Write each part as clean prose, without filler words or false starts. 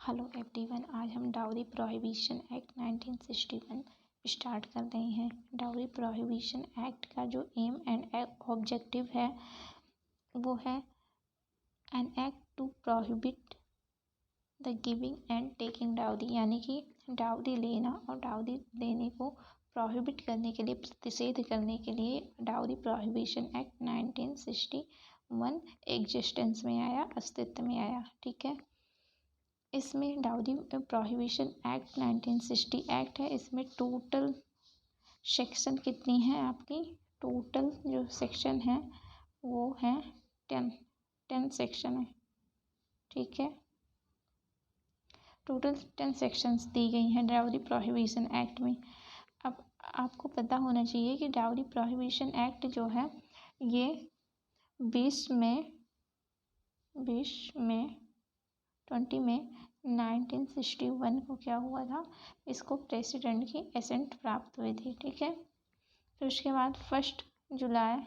Hello everyone, आज हम dowry prohibition act 1961 start कर रहे हैं। डाउरी प्रोहिबिशन एक्ट का जो एम एंड ऑब्जेक्टिव है वो है an act to prohibit the giving and taking dowry, यानी कि डाउरी लेना और डाउरी देने को प्रोहिबिट करने के लिए, प्रतिषेध करने के लिए डाउरी प्रोहिबिशन एक्ट 1961 एग्जिस्टेंस में आया, अस्तित्व में आया। ठीक है, इसमें डाउरी प्रोहिबिशन एक्ट 1960 एक्ट है। इसमें टोटल सेक्शन कितनी है आपकी? टोटल जो सेक्शन है वो है 10 सेक्शन है। ठीक है, टोटल 10 सेक्शंस दी गई हैं डाउरी प्रोहिबिशन एक्ट में। अब आपको पता होना चाहिए कि डाउरी प्रोहिबिशन एक्ट जो है ये 20 में 1961 को क्या हुआ था, इसको प्रेसिडेंट की एसेंट प्राप्त हुई थी। ठीक है, फिर उसके बाद फर्स्ट जुलाई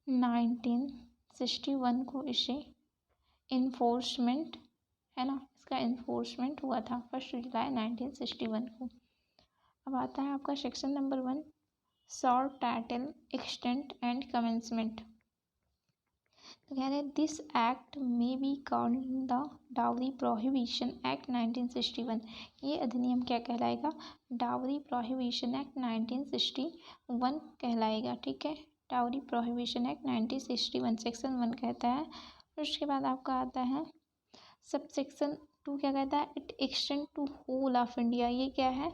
1961 को इसे इन्फोर्समेंट है ना, इसका इन्फोर्समेंट हुआ था 1 जुलाई 1961 को। अब आता है आपका section number 1, short title, extent and commencement. तो कह रहे दिस एक्ट में be called the dowry prohibition act 1961। ये अधिनियम क्या कहलाएगा? डाउरी प्रोहिबिशन एक्ट 1961 कहलाएगा। ठीक है, डाउरी प्रोहिबिशन एक्ट 1961 सेक्शन 1 कहता है। फिर उसके बाद आपका आता है सब सेक्शन 2 क्या कहता है? It extend to whole of India. ये क्या है?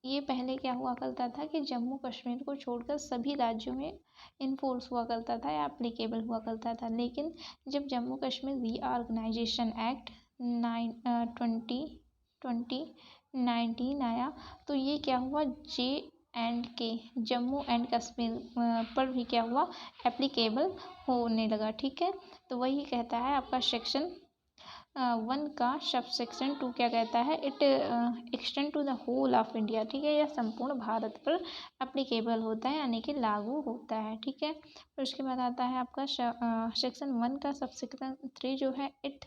ये पहले क्या हुआ करता था कि जम्मू कश्मीर को छोड़कर सभी राज्यों में इन्फोर्स हुआ करता था या एप्लीकेबल हुआ करता था, लेकिन जब जम्मू कश्मीर रीऑर्गेनाइजेशन एक्ट 2019 आया तो ये क्या हुआ, JNK जम्मू एंड कश्मीर पर भी क्या हुआ, एप्लीकेबल होने लगा। ठीक है, तो वही कहता है आपका सेक्शन 1 का सब सेक्शन 2 क्या कहता है? It extend to the whole of India. ठीक है, यह संपूर्ण भारत पर एप्लीकेबल होता है, यानी कि लागू होता है। ठीक है, फिर उसके बाद आता है आपका सेक्शन 1 का सब सेक्शन 3 जो है, it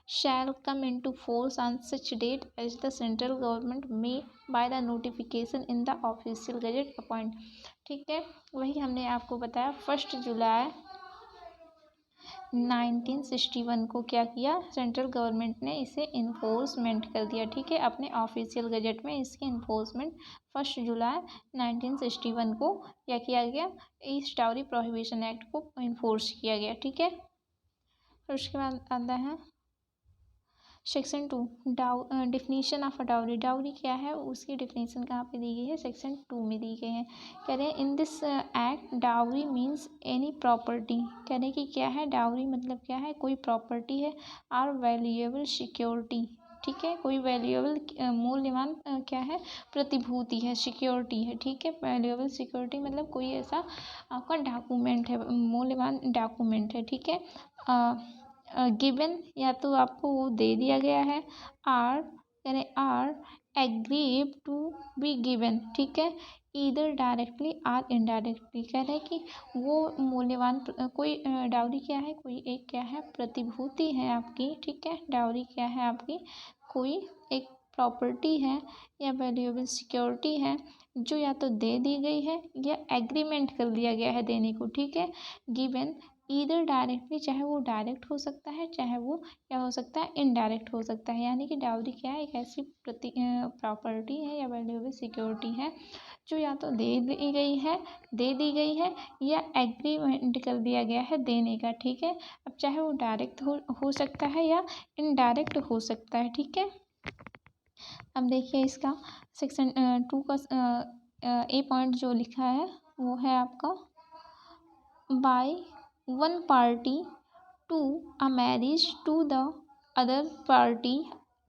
shall come into force on such date as the central government में by the notification in the official gazette appoint. ठीक है, वही हमने आपको बताया 1 जुलाई 1961 को क्या किया, सेंट्रल गवर्नमेंट ने इसे इन्फोर्समेंट कर दिया। ठीक है, अपने ऑफिशियल गजेट में इसकी इन्फोर्समेंट 1 जुलाई 1961 को क्या किया गया, इस डाउरी प्रोहिबिशन एक्ट को इन्फोर्स किया गया। ठीक है, फिर उसके बाद आता है section 2 definition of a dowry. Dowry क्या है, उसकी डिफिनीशन कहाँ पे दी गई है? सेक्शन 2 में दी गई है। कह रहे हैं in this act dowry means any property. कह रहे हैं कि क्या है डाउरी, मतलब क्या है, कोई प्रॉपर्टी है और वैल्यूएबल सिक्योरिटी। ठीक है, कोई वैल्यूएबल मूल्यवान क्या है, प्रतिभूति है, सिक्योरिटी है। ठीक है, वैल्यूएबल सिक्योरिटी मतलब कोई ऐसा आपका डॉक्यूमेंट है, मूल्यवान डॉक्यूमेंट है। ठीक है, गिवन या तो आपको वो दे दिया गया है, आर यानी are agreed to be given. ठीक है, ईदर डायरेक्टली आर इनडायरेक्टली। कह रहे हैं कि वो मूल्यवान कोई डाउरी क्या है, कोई एक क्या है, प्रतिभूति है आपकी। ठीक है, डाउरी क्या है आपकी, कोई एक प्रॉपर्टी है या वैल्यूएबल सिक्योरिटी है जो या तो दे दी गई है या एग्रीमेंट कर दिया गया है देने को। ठीक है, गिवन ईदर डायरेक्टली, चाहे वो डायरेक्ट हो सकता है, चाहे वो क्या हो सकता है, इनडायरेक्ट हो सकता है। यानी कि डाउरी क्या है, एक ऐसी प्रॉपर्टी है या वैल्यूएबल सिक्योरिटी है जो या तो दे दी गई है या एग्रीमेंट कर दिया गया है देने का। ठीक है, अब चाहे वो डायरेक्ट हो सकता है या इनडायरेक्ट हो सकता है। ठीक है, अब देखिए इसका सेक्शन 2 का ए पॉइंट जो लिखा है वो है आपका by one party to a marriage to the other party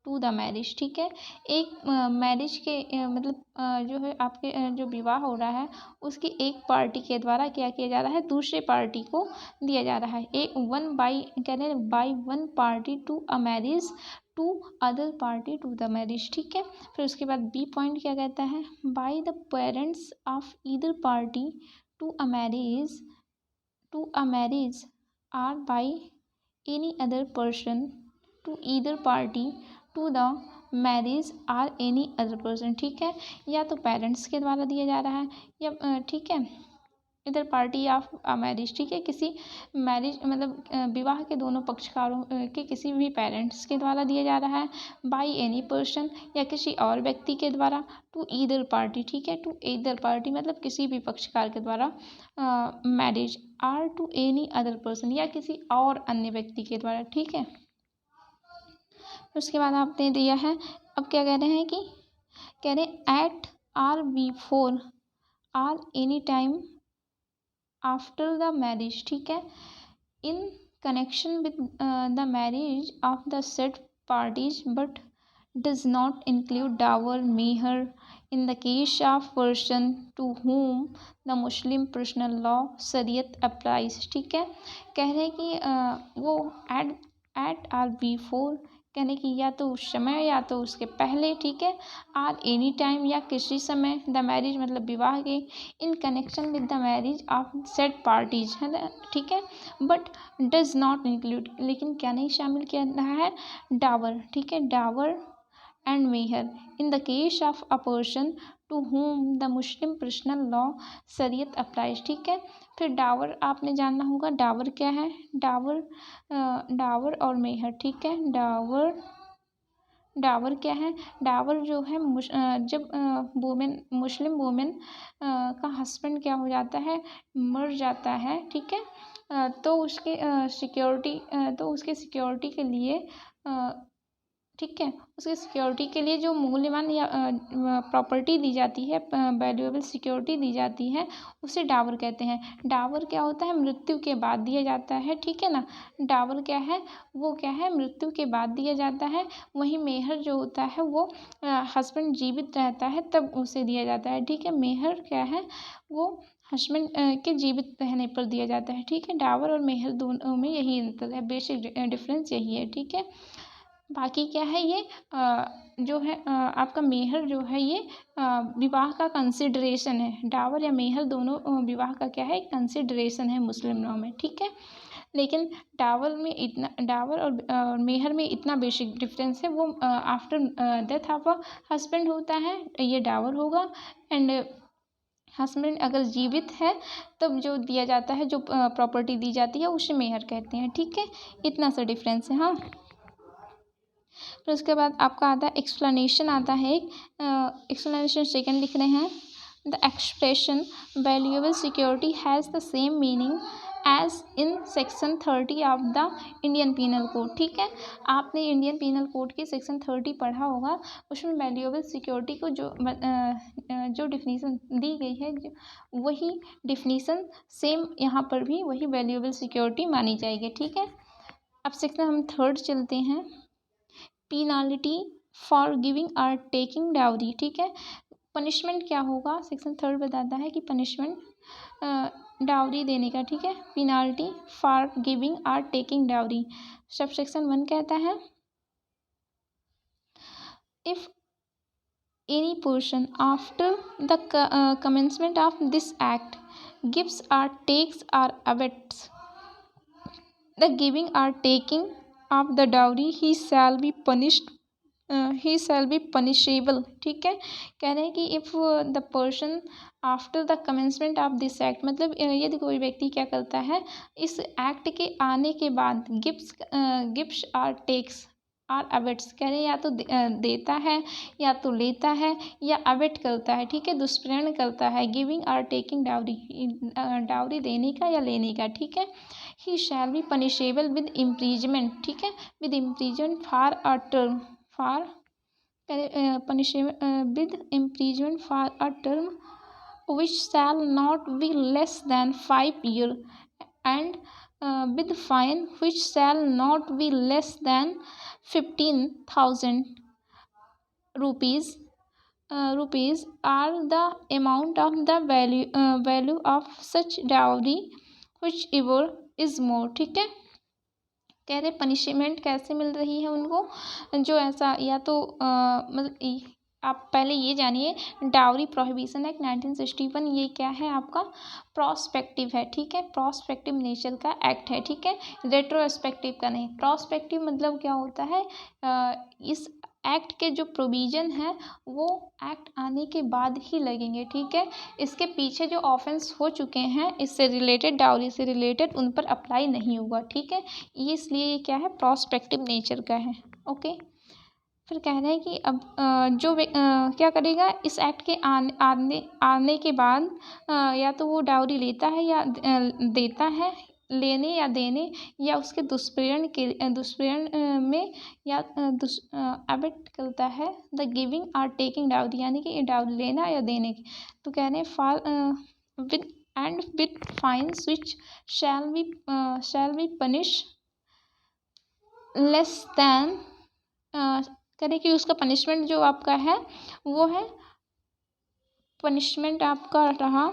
to the marriage. ठीक है, एक मैरिज के मतलब जो है आपके जो विवाह हो रहा है उसकी एक पार्टी के द्वारा क्या किया जा रहा है, दूसरे पार्टी को दिया जा रहा है। एक वन बाई कह रहे हैं by one party to a marriage to other party to the marriage. ठीक है, फिर उसके बाद बी पॉइंट क्या कहता है, by the parents of either party to a marriage or by any other person to either party to the marriage or any other person, ठीक है, या तो पेरेंट्स के द्वारा दिया जा रहा है या ठीक है, इधर पार्टी ऑफ मैरिज, ठीक है, किसी मैरिज मतलब विवाह के दोनों पक्षकारों के किसी भी पेरेंट्स के द्वारा दिया जा रहा है, बाई एनी पर्सन या किसी और व्यक्ति के द्वारा, टू ईदर पार्टी, ठीक है, टू ईदर पार्टी मतलब किसी भी पक्षकार के द्वारा marriage, or to any other person या किसी और अन्य व्यक्ति के द्वारा, ठीक है। उसके बाद आपने दिया है, अब क्या कह रहे हैं कि कह रहे हैं at or before or any time after the marriage, ठीक है, in connection with the marriage of the said parties but does not include dower मेहर in the case of person to whom the Muslim personal law शरीयत applies, ठीक है, कह रहे हैं कि वो एट आर बिफोर कहने की या तो उस समय या तो उसके पहले, ठीक है, आर एनी टाइम या किसी समय, द मैरिज मतलब विवाह के, इन connection with the marriage of set parties है ना, ठीक है, बट डज नॉट इंक्लूड लेकिन क्या नहीं शामिल किया रहा है, डावर, ठीक है, डावर एंड मेहर in the case of a person to whom the Muslim personal law शरीयत अप्लाइज, ठीक है। फिर डावर आपने जानना होगा, डावर क्या है, डावर और मेहर, ठीक है, डावर क्या है, डावर जो है जब वुमेन मुस्लिम वुमेन का हस्बैंड क्या हो जाता है, मर जाता है, ठीक है, तो उसके सिक्योरिटी के लिए ठीक है, उसकी सिक्योरिटी के लिए जो मूल्यवान या प्रॉपर्टी दी जाती है, वैल्यूएबल सिक्योरिटी दी जाती है, उसे डावर कहते हैं। डावर क्या होता है, मृत्यु के बाद दिया जाता है, ठीक है ना, डावर क्या है, वो क्या है, मृत्यु के बाद दिया जाता है। वहीं मेहर जो होता है वो हस्बैंड जीवित रहता है तब उसे दिया जाता है, ठीक है। मेहर क्या है, वो हस्बैंड के जीवित रहने पर दिया जाता है, ठीक है। डावर और मेहर दोनों में यही अंतर है, बेसिक डिफरेंस यही है, ठीक है। बाकी क्या है, ये जो है आपका मेहर जो है ये विवाह का कंसिडरेशन है। डावर या मेहर दोनों विवाह का क्या है, कंसिडरेशन है मुस्लिम लॉ में, ठीक है। लेकिन डावर और मेहर में इतना बेसिक डिफरेंस है, वो after death of a husband होता है ये डावर होगा, एंड हस्बैंड अगर जीवित है तब जो दिया जाता है, जो प्रॉपर्टी दी जाती है उसे मेहर कहते हैं, ठीक है। इतना सा डिफरेंस है, हाँ। फिर उसके बाद आपका आता है एक्सप्लेनेशन आता है, एक्सप्लेनेशन सेकंड लिख रहे हैं, the expression valuable security has the same meaning as in section 30 of the Indian penal code, ठीक है। आपने इंडियन पीनल कोड की सेक्शन 30 पढ़ा होगा, उसमें वैल्यूएबल सिक्योरिटी को जो डिफिनीसन दी गई है, वही डिफिनीसन सेम यहाँ पर भी वही वैल्यूएबल सिक्योरिटी मानी जाएगी, ठीक है। अब सेक्शन हम 3 चलते हैं, पेनाल्टी फॉर गिविंग और टेकिंग डाउरी, ठीक है। पनिशमेंट क्या होगा, सेक्शन 3 बताता है कि पनिशमेंट डाउरी देने का, ठीक है। पेनाल्टी फॉर गिविंग और टेकिंग डाउरी, सब सेक्शन 1 कहता है, if any person after the commencement of this act gives और टेक्स और अबेट्स द गिविंग और taking of the dowry he shall be punishable, ठीक है। कह रहे हैं कि if the person after the commencement of this act, मतलब यदि कोई व्यक्ति क्या करता है, इस एक्ट के आने के बाद गिफ्ट्स और टेक्स और अवेट्स, कह रहे हैं या तो देता है या तो लेता है या अवेट करता है, ठीक है, दुष्प्रेरण करता है, गिविंग और टेकिंग डाउरी देने का या लेने का, ठीक है। He shall be punishable with imprisonment, ठीक है, with imprisonment for a term, for punishable with imprisonment for a term which shall not be less than 5 years and with fine which shall not be less than 15,000 rupees are the amount of the value of such dowry whichever is more, ठीक है। कह रहे punishment कैसे मिल रही है उनको, जो ऐसा या तो मतलब आप पहले ये जानिए, डाउरी प्रोहिबिशन एक्ट 1961 ये क्या है आपका, प्रोस्पेक्टिव है, ठीक है, प्रोस्पेक्टिव नेचर का एक्ट है, ठीक है, रेट्रोस्पेक्टिव का नहीं। प्रोस्पेक्टिव मतलब क्या होता है, इस एक्ट के जो प्रोविज़न है वो एक्ट आने के बाद ही लगेंगे, ठीक है। इसके पीछे जो ऑफेंस हो चुके हैं इससे रिलेटेड, डाउरी से रिलेटेड, उन पर अप्लाई नहीं होगा, ठीक है। ये इसलिए ये क्या है, प्रोस्पेक्टिव नेचर का है। ओके, फिर कह रहे हैं कि अब क्या करेगा, इस एक्ट के आने के बाद या तो वो डाउरी लेता है या देता है, लेने या देने या उसके दुष्प्रेरण में या अबेट करता है द गिविंग और टेकिंग डाउरी, यानी कि डाउरी लेना या देने की। तो कह रहे हैं fall with fines which shall be punish less than, करें कि उसका पनिशमेंट जो आपका है वो है, पनिशमेंट आपका रहा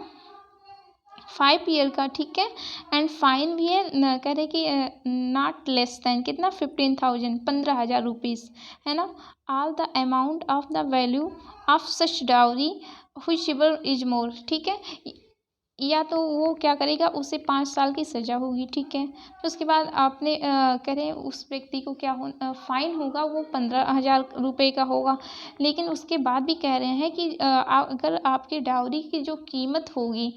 5 ईयर का, ठीक है। एंड फाइन भी है, कह रहे कि नॉट लेस दैन कितना, 15,000, 15,000 रुपीज़, है ना। All the amount of the value of such dowry which ever is more, ठीक है। या तो वो क्या करेगा, उसे 5 साल की सज़ा होगी, ठीक है। तो उसके बाद आपने करें उस व्यक्ति को क्या फाइन होगा वो 15,000 रुपये का होगा। लेकिन उसके बाद भी कह रहे हैं कि अगर आपकी डाउरी की जो कीमत होगी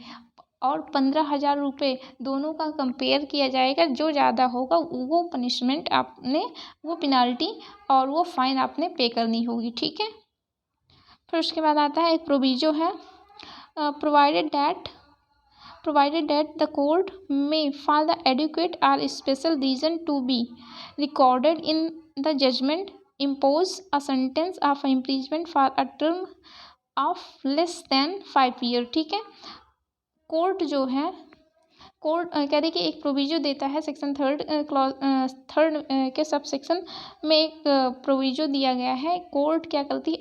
और 15,000 रुपये दोनों का कंपेयर किया जाएगा, जो ज़्यादा होगा वो पनिशमेंट आपने, वो पेनाल्टी और वो फाइन आपने पे करनी होगी, ठीक है। फिर उसके बाद आता है एक प्रोविजो है, provided that the court may find the adequate or special reason to be recorded in the judgment, impose a sentence of imprisonment for a term of less than 5 year, ठीक है। कोर्ट जो है, court कह रही कि एक proviso देता है, सेक्शन 3 क्लॉज 3 के सब सेक्शन में एक प्रोविजो दिया गया है। कोर्ट क्या करती है,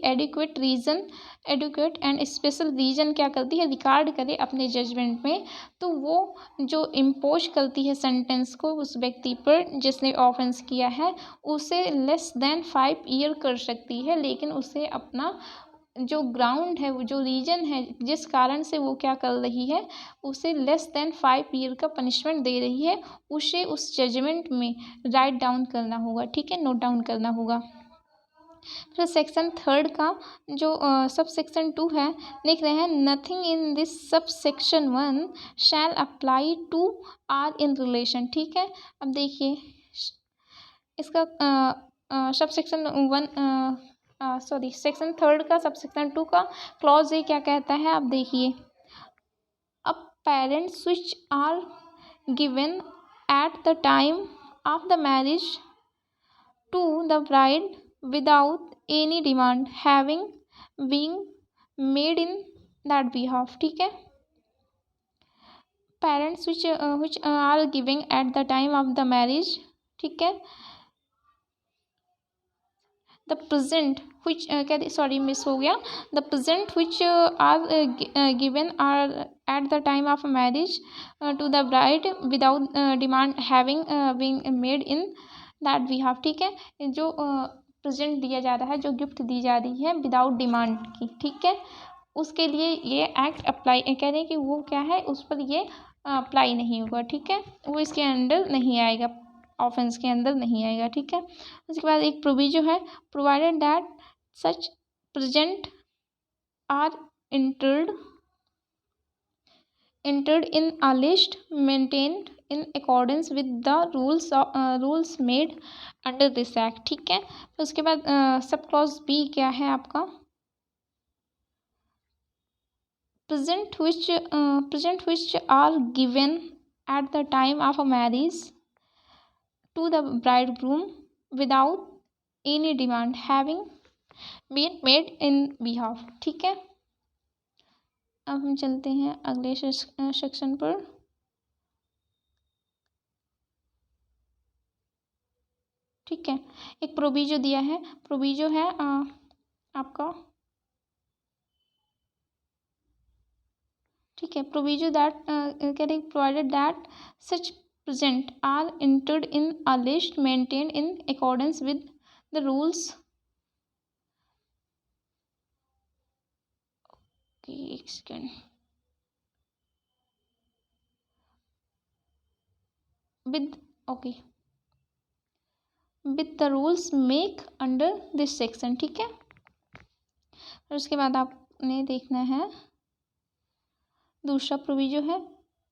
एडुकेट एंड स्पेशल रीजन क्या करती है, रिकॉर्ड करे अपने जजमेंट में, तो वो जो इम्पोज करती है सेंटेंस को उस व्यक्ति पर जिसने ऑफेंस किया है, उसे लेस देन 5 ईयर कर सकती है। लेकिन उसे अपना जो ग्राउंड है, वो जो रीजन है जिस कारण से वो क्या कर रही है, उसे लेस देन 5 ईयर का पनिशमेंट दे रही है, उसे उस जजमेंट में राइट डाउन करना होगा, ठीक है, नोट डाउन करना होगा। फिर सेक्शन 3 का जो सब सेक्शन 2 है, लिख रहे हैं nothing in this sub section 1 shall apply to or in relation, ठीक है। अब देखिए इसका सब सेक्शन 1 सेक्शन 3 का सब सेक्शन 2 का क्लॉज ए क्या कहता है, आप देखिए, अब parents which are given at the time of the marriage to the bride without any demand having being made in that behalf, ठीक है। Parents which are giving at the time of the marriage, ठीक है। The present which मिस हो गया, the present which are given are at the time of marriage to the bride without demand having being made in that behalf, ठीक है। जो present दिया जा रहा है, जो गिफ्ट दी जा रही है विदाउट डिमांड की, ठीक है, उसके लिए ये एक्ट अप्लाई कह रहे हैं कि वो क्या है, उस पर ये अप्लाई नहीं होगा, ठीक है, वो इसके अंडर नहीं आएगा, ऑफेंस के अंदर नहीं आएगा, ठीक है। उसके बाद एक प्रोविजो है, provided that such present are entered in a list maintained in accordance with the rules made under this act, ठीक है। उसके बाद सब क्लॉज बी क्या है आपका, present which are given at the time of a marriage to the bridegroom without any demand having been made in behalf, ठीक है। अब हम चलते हैं अगले सेक्शन पर। ठीक है, एक प्रोविजो दिया है, प्रोविजो है आपका, ठीक है, proviso that provided that such present are entered in a list maintained in accordance with the rules okay एक second. With okay with the rules make under this section, ठीक है। और उसके बाद आपने देखना है दूसरा प्रोविजो है,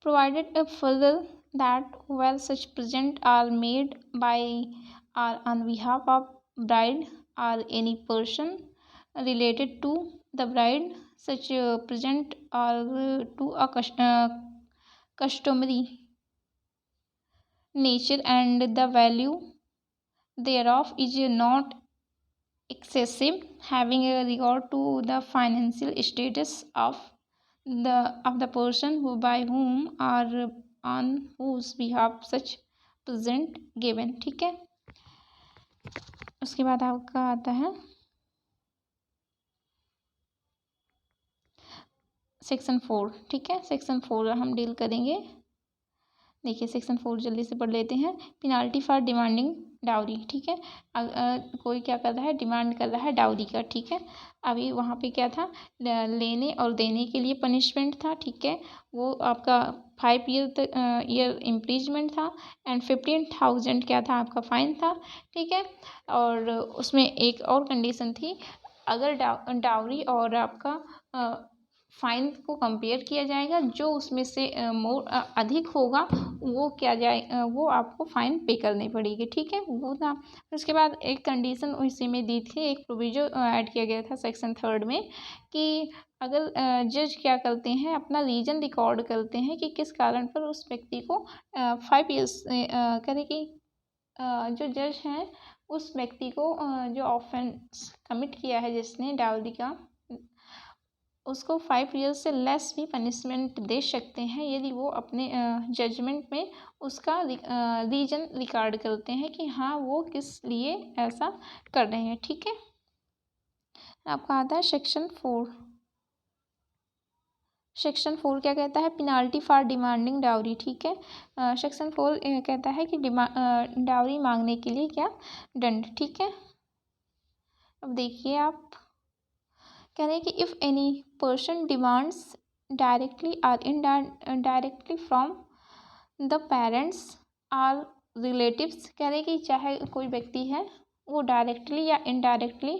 provided a further that well such present are made by or on behalf of bride or any person related to the bride, such present or to a customary nature and the value thereof is not excessive, having a regard to the financial status of the person who by whom or on whose behalf such present given, ठीक है। उसके बाद आपका आता है section 4, ठीक है। Section 4 हम डील करेंगे। देखिए सेक्शन 4 जल्दी से पढ़ लेते हैं। पेनाल्टी फॉर डिमांडिंग डाउरी, ठीक है। कोई क्या कर रहा है, डिमांड कर रहा है डाउरी का, ठीक है। अभी वहाँ पे क्या था, लेने और देने के लिए पनिशमेंट था, ठीक है। वो आपका 5 ईयर इम्प्रीजमेंट था एंड 15,000 क्या था आपका फाइन था, ठीक है। और उसमें एक और कंडीशन थी, अगर डाउरी और आपका फाइन को कंपेयर किया जाएगा, जो उसमें से अधिक होगा वो क्या जाए वो आपको फाइन पे करनी पड़ेगी, ठीक है। वो था। उसके बाद एक कंडीशन उसी में दी थी, एक प्रोविजो ऐड किया गया था सेक्शन 3 में, कि अगर जज क्या करते हैं, अपना रीजन रिकॉर्ड करते हैं कि किस कारण पर उस व्यक्ति को 5 ईयर्स करे कि जो जज हैं उस व्यक्ति को जो ऑफेंस कमिट किया है जिसने डाउरी का, उसको 5 ईयर्स से लेस भी पनिशमेंट दे सकते हैं यदि वो अपने जजमेंट में उसका रीजन रिकॉर्ड करते हैं कि हाँ वो किस लिए ऐसा कर रहे हैं, ठीक है। आपका आता है सेक्शन 4। सेक्शन 4 क्या कहता है, पेनाल्टी फॉर डिमांडिंग डाउरी, ठीक है। सेक्शन 4 कहता है कि डाउरी मांगने के लिए क्या दंड, ठीक है। अब देखिए आप कह रहे हैं कि if any person demands directly और इनडायरेक्टली फ्रॉम द पेरेंट्स और रिलेटिव्स, कह रहे हैं कि चाहे कोई व्यक्ति है वो डायरेक्टली या इनडायरेक्टली